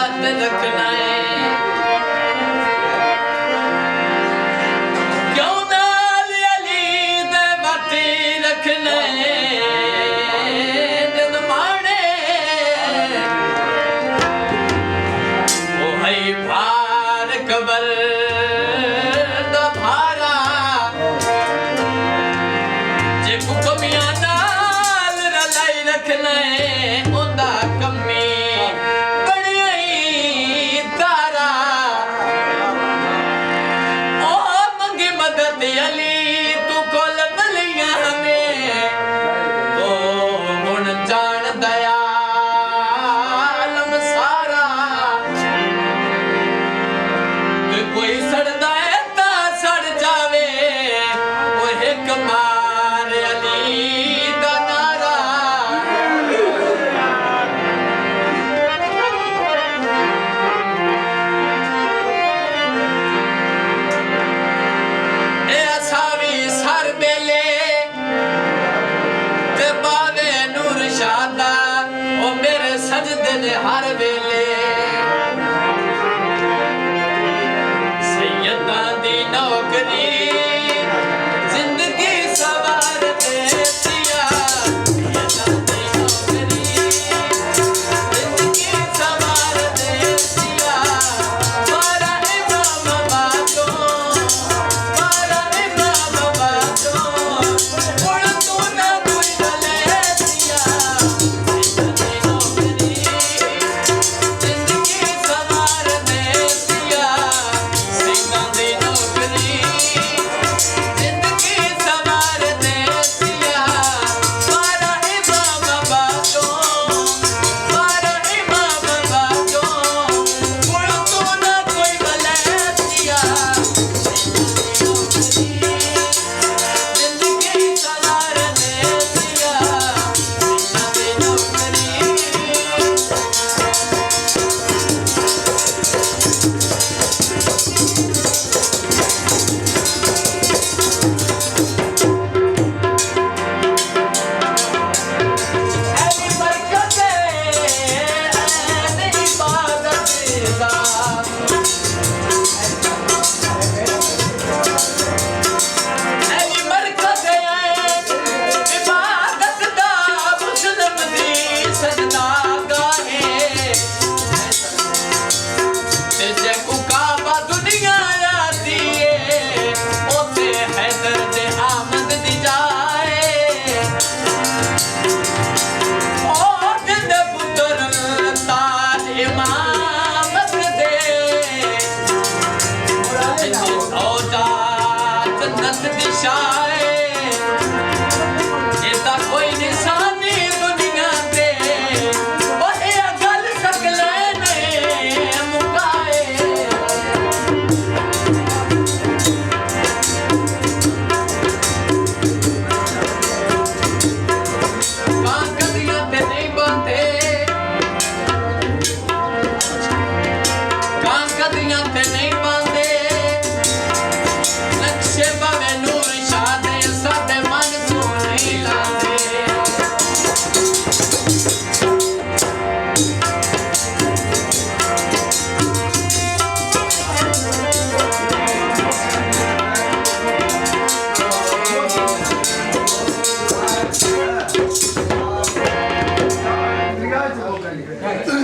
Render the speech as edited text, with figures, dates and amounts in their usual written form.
बात रखना है क्यों नाल अली दे बात रखना है जद माने ओ है भार कबर दा भारा जे हुक्मियां नाल रलाई रखना है ओंदा कमी अली तू कोल बलिया में तो गुण जान दयालम सारा कोई सड़दा है ता सड़ जावे वो एक मार अली दा नारा हर वेले सैयदा दी नौकरी जिंदगी सवार दे दिया सैयदा दी नौकरी जिंदगी सवार दे दिया मारा इमाम बातों उड़ तू ना कोई गले दिया Right.